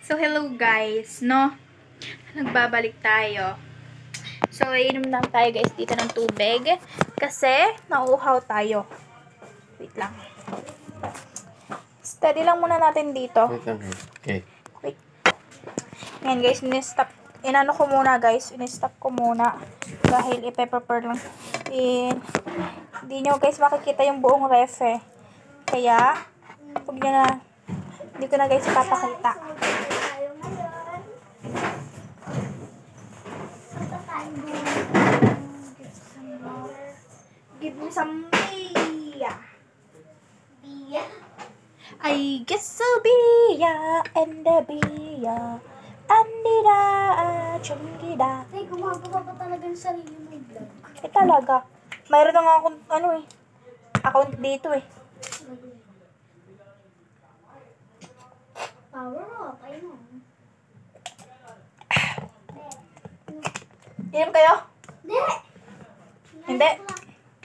So, hello guys, no? Nagbabalik tayo. So, iinom lang tayo guys dito ng tubig. Kasi, nauuhaw tayo. Wait lang. Steady lang muna natin dito. Wait lang. Okay. Wait. Ngayon guys, inano ko muna guys. In-stop ko muna. Dahil ipe-prepare lang. Hindi nyo guys makikita yung buong ref eh. Kaya, huwag nyo na. Hindi ko na guys ipapakita. Give me some beer. I guess so beer and the beer. Andida, chungida. Ay, gumagawa pa talaga ng sarili mo vlog. Eh talaga. Mayroon na nga akong, account dito eh. Power up, ayun. Inom kayo? Hindi! Hindi.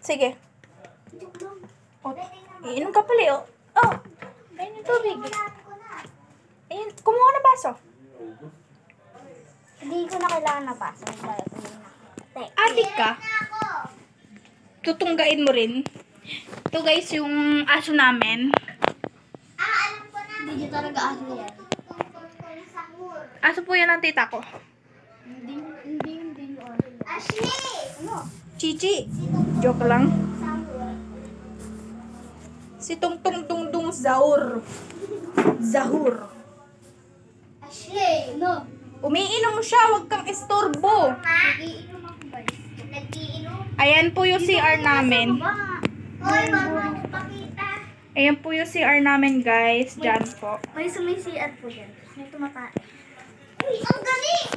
Sige. Joke lang. Oh, iinom ka pala oh. Oh, ayun yung tubig. Ayun, kumuha ka na baso. Hindi ko na kailangan na paso. Adik ka? Tutunggain mo rin. Ito guys, yung aso namin. Hindi nyo talaga aso yan. Aso po yan ng tita ko. Hindi nyo aso. Ashley! Ano? Chichi. Joke lang. Si Tung Zahur. Zahur. Ashley! Ano? Umiinom siya, wag kang istorbo. Nag-iinom ako ba? Nag-iinom? Ayan po yung CR namin. Hoy, mama, pakita. Ayan po yung CR namin guys. Diyan po. May CR po dyan. May tumatae. Uy, ang galing!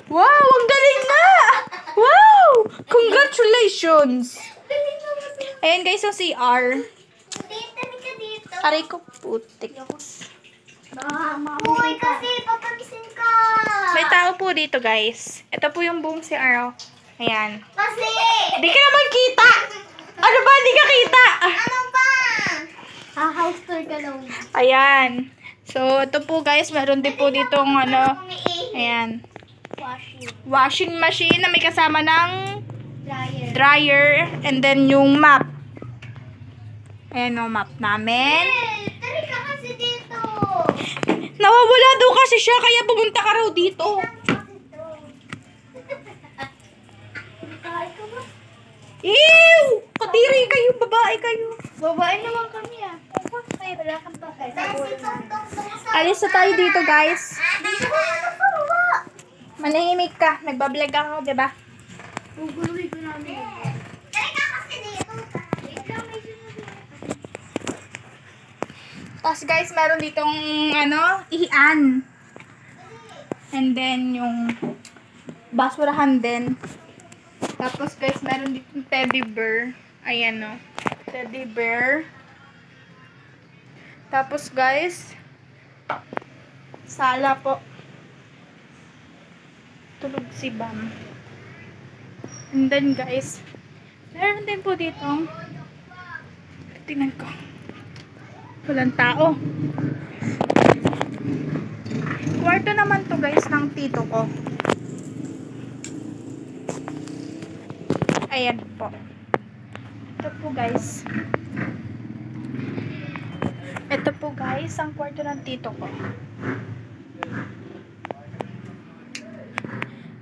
Wow, ang galing na! Wow! Congratulations! Ayan guys yung CR. Dito ka dito. Aray ko putik. Uy, kasi papamisin ka. May tao po dito guys. Ito po yung buong CR. Ayan. Kasi! Di ka naman kita! Ano ba? Di ka kita! Ano ba? House tour ka lang. Ayan. So, ito po guys. Meron din po ditong ayan. Washing machine na may kasama ng dryer. And then yung map. Ayan yung map namin. Tari ka kasi dito. Nawawala daw kasi siya. Kaya pumunta ka raw dito. Kahit ka ba? Ew! Kadiri kayo. Babae kayo. Babae naman kami ah. Ay, wala kang pakay. Alis na tayo dito guys. Dito ka na baba. Manahimik ka. Nagbablog ako, diba? Guguluhin ko namin. Tari ka kasi dito. Wait lang, may sinabi. Tapos guys, meron ditong ian. And then yung basurahan din. Tapos guys, meron ditong teddy bear. Ayan o. Teddy bear. Tapos guys, sala po. Tulog si Bam. And then guys, meron din po ditong, tingnan ko. Walang tao. Kwarto naman to guys ng tito ko. Ayan po. Ito po guys. Ito po guys ang kwarto ng tito ko.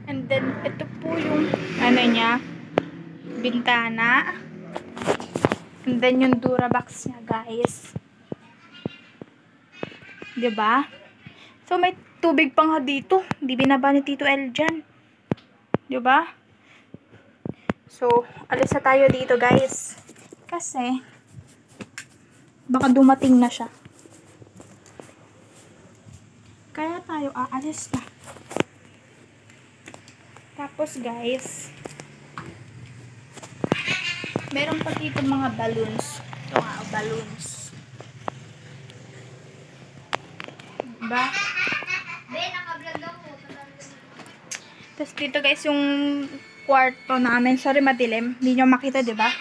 And then ito po yung niya, bintana. And then yung Durabox niya guys. Diba? So, may tubig pa nga dito. Hindi binaba ni Tito El dyan. Diba? So, alis na tayo dito, guys. Kasi, baka dumating na siya. Kaya tayo aalis na. Tapos, guys, meron pa dito mga balloons. Ito nga, balloons. Diba? Tapos dito guys yung kwarto namin. Sorry madilim. Hindi nyo makita, diba?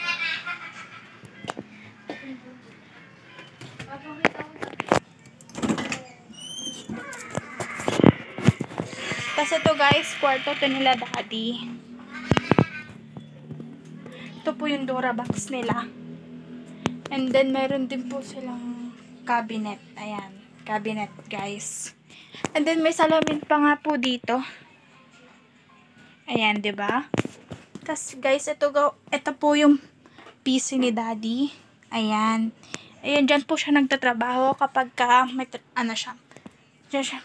Tapos ito guys, kwarto to nila daddy. Ito po yung Durabox nila. And then, meron din po silang cabinet. Ayan, cabinet guys. And then, may salamin pa nga po dito. Ayan, 'di ba? Tapos guys, ito po yung PC ni daddy. Ayan. Ayan, dyan po siya nagtatrabaho kapag may, ano siya. Dyan siya.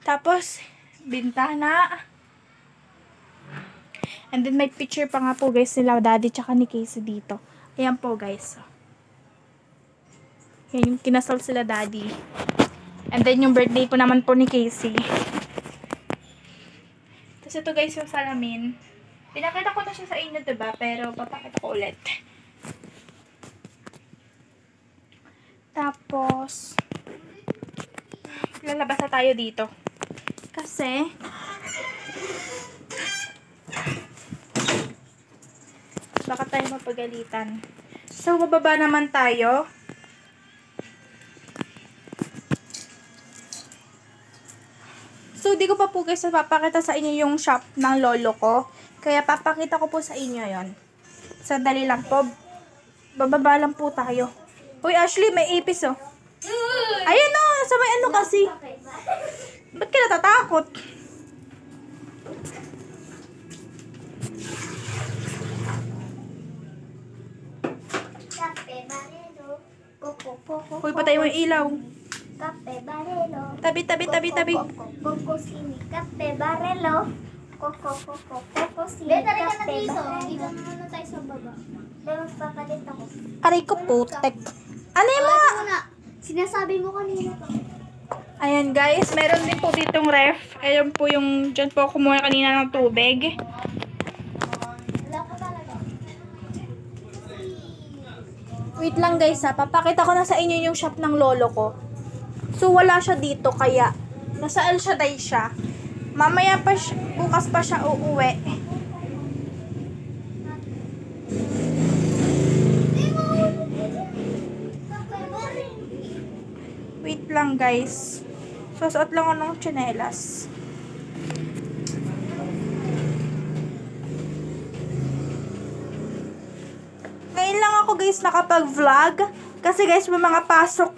Tapos, bintana. And then, may picture pa nga po guys nila daddy tsaka ni Casey dito. Ayan po guys. Ayan yung kinasal sila daddy. And then, yung birthday po naman po ni Casey. Tapos, ito guys yung salamin. Pinakita ko na siya sa inyo, diba? Pero, papakita ko ulit. Tapos, lalabas na tayo dito. Kasi, baka tayo mapagalitan. So, bababa naman tayo. So, di ko pa po guys papakita sa inyo yung shop ng lolo ko. Kaya, papakita ko po sa inyo yon. Sandali lang po. Bababa lang po tayo. Uy, Ashley, may ipis oh. Ayan oh, sa may ano kasi. Ba't ka natatakot? Kape barelo. Uy, patay mo yung ilaw. Kape barelo. Tabi. Koko sini. Kape barelo. Koko sini. Beta rin ka na dito. Dito muna tayo sa baba. Dahil magpapalit ako. Aray ko putek. Ano yung mga... Sinasabi mo kanina to. Ayan guys, meron din po ditong ref. Ayan po yung, dyan po kumuha kanina ng tubig. Wala ka talaga. Wait lang guys ha, papakita ko na sa inyo yung shop ng lolo ko. So wala siya dito kaya nasa El Shaddai siya. Mamaya pa siya, bukas pa siya uuwi. Wait lang guys. Susuot lang ako ng tsinelas. Ngayon lang ako guys nakapag-vlog. Kasi guys may mga pasok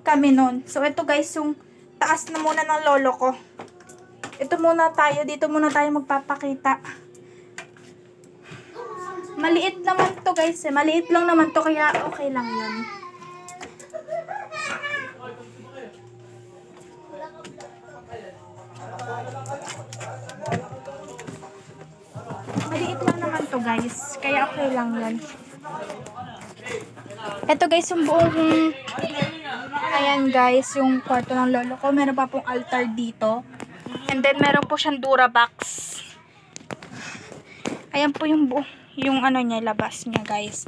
kami nun. So ito guys yung taas na muna ng lolo ko. Ito muna tayo. Dito muna tayo magpapakita. Maliit naman to guys eh. Maliit lang naman to kaya okay lang yun. Maliit lang naman to guys. Kaya okay lang yan. Ito guys yung buong... Ayan guys, yung kwarto ng lolo ko. Meron pa pong altar dito. And then meron po siyang Durabox. Ayan po yung yung ano niya, labas niya guys.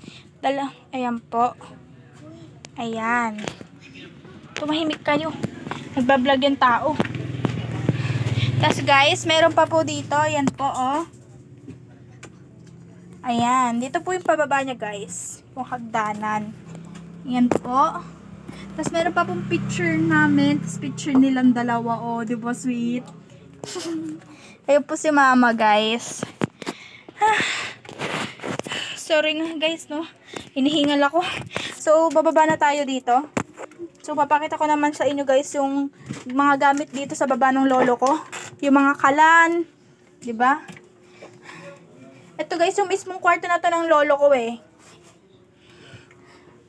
Ayan po. Ayan. Tumahimik kayo. Nagbablog yung tao. Tapos guys, meron pa po dito. Ayan po oh. Ayan. Dito po yung pababa niya guys. Yung hagdanan. Ayan po. Tapos meron pa pong picture namin. Tapos picture nilang dalawa oh. Diba sweet? Ayun po si mama guys. Sorry nga guys no. Hinihingal ako. So bababa na tayo dito. So papakita ko naman sa inyo guys yung mga gamit dito sa baba ng lolo ko. Yung mga kalan. Diba? Ito guys yung mismong kwarto na to ng lolo ko eh.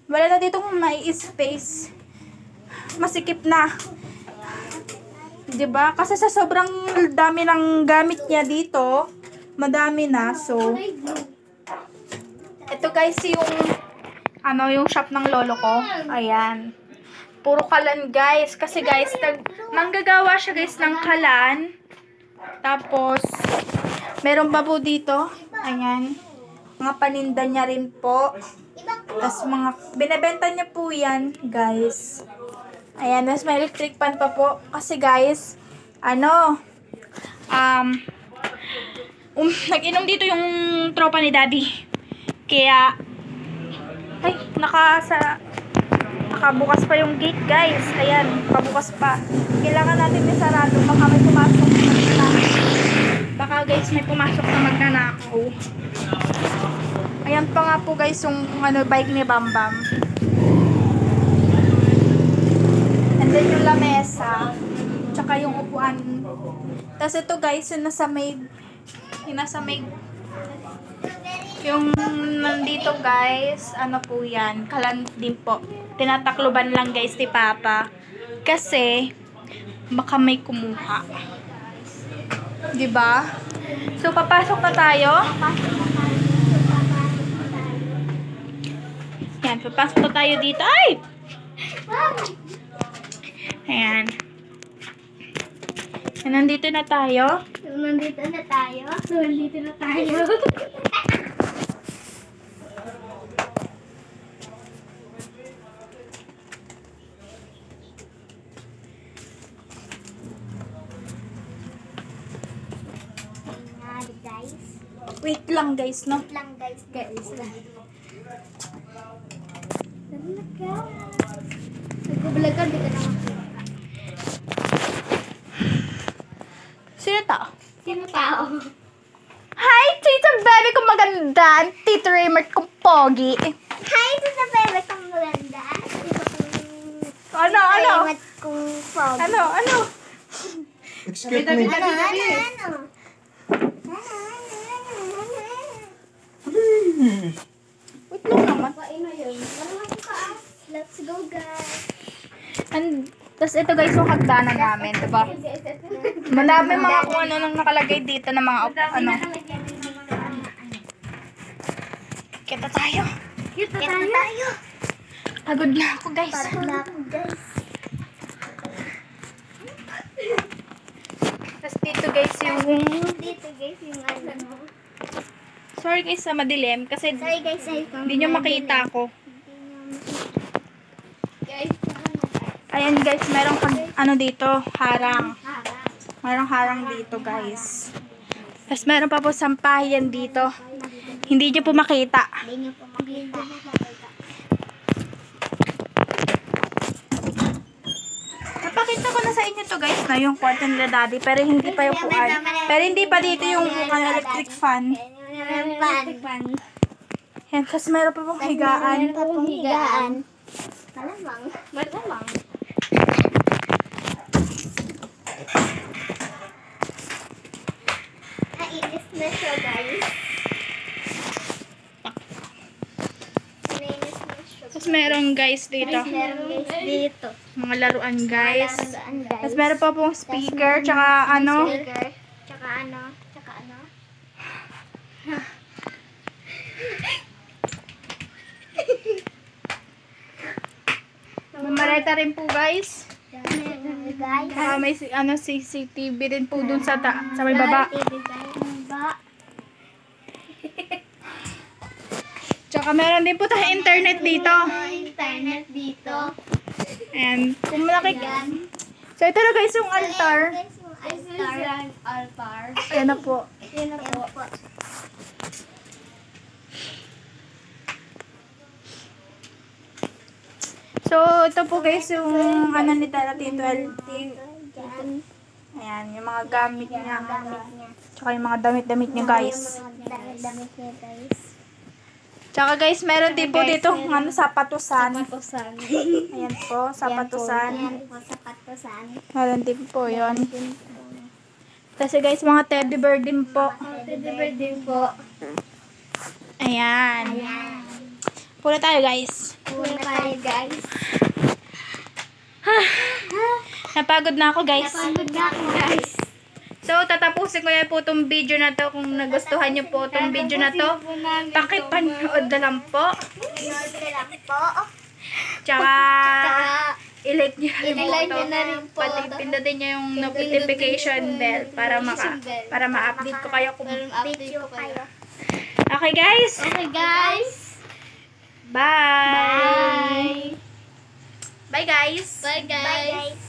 Wala na dito kung may space. Masikip na. Diba? Kasi sa sobrang dami ng gamit niya dito, madami na. So, ito guys yung yung shop ng lolo ko. Ayan. Puro kalan guys. Kasi guys, manggagawa siya guys ng kalan. Tapos, meron pa po dito. Ayan. Mga paninda niya rin po. Tapos binebenta niya po yan guys. Ayan, mas may electric pan pa po. Kasi guys, nag-inom dito yung tropa ni daddy. Kaya, nakabukas pa yung gate, guys. Ayan, pabukas pa. Kailangan natin isarado. Baka may pumasok na magnanakaw. Baka guys, may pumasok na magnanakaw. Ayan pa nga po guys yung bike ni Bambam. And then yung lamesa. Tsaka yung upuan. Tapos ito guys, yung nasa may yung nandito guys, ano po yan, kalan din po. Tinatakluban lang guys ni Papa. Kasi, baka may kumuha. Diba? So, papasok na tayo. Yan, papasok na tayo dito. Ay! Ayan. And nandito na tayo. Nandito na tayo. Nandito na tayo. Guys. Wait lang guys, no? Wait lang guys. Guys. Nagbablog ka, di ka na makita. Sino tao? Sino tao? Hi, Tita Baby kong maganda. Tita Raymart kong pogi. Hi, Tita Bebe kong maganda. Ano? Raymart kong pogi. Ano? Excuse me. Ano? Please. Wait lang naman. Let's go, guys. And, tas ito guys, yung hagdanan namin, diba? Madami mga kung ano nang nakalagay dito na mga, ano. Kita tayo. Kita tayo. Pagod na ako guys. Pagod na ako, guys. Tas dito guys yung... Dito, guys, yung ano. Sorry guys sa madilim kasi Sorry, guys. hindi nyo makita ako. Guys, Ayan guys, merong ano dito, harang. Merong harang dito guys. Tapos meron pa po sampahan dito. Hindi nyo po makita. hindi nyo po makita. Napakita ko na sa inyo to guys na yung kwarto nila daddy pero hindi pa yung upuan. Pero hindi pa dito yung electric fan. Pan. Yan, tapos meron pa pong higaan. Meron pa pong higaan. Malamang. Malamang. Nainis na siya, guys. Nainis na siya. Tapos meron guys dito. Meron guys dito. Mga laruan guys. Laruan, guys. Tapos meron pa pong speaker, tsaka ano. Speaker. Tsaka ano. Tsaka ano. Mamareta rin po guys. Guys. Tsaka may CCTV din po dun sa may baba. Tsaka meron din po tayo internet dito. Internet dito. And kung malaki. So ito na guys yung altar. Altar. Ayan na po. Yan na po. So ito po guys yung ano ni Tita Tito Ayan, yung mga gamit niya. Tsaka yung mga damit-damit niya guys. Damit niya, guys. Tsaka guys, meron din po dito ano, sapatusan. Sapatusan. Ayan po, sapatusan. Yan po, sapatusan. Meron din po yun. Kasi guys, mga teddy bear din po. Teddy bear din po. Ayan. Pula tayo guys. Puna tayo, guys. Napagod na ako guys. Napagod na ako, guys. So, tatapusin ko yan po itong video na to. Kung nagustuhan nyo po itong video na to, pakipanood na lang po. Pinood na lang po. Tsaka, i-like nyo I-like nyo na rin po. Pati pindutin nyo yung notification bell para ma-update ko kayo kung Video kayo. Okay guys? Okay, guys. Bye! Bye. Bye guys! Bye, guys.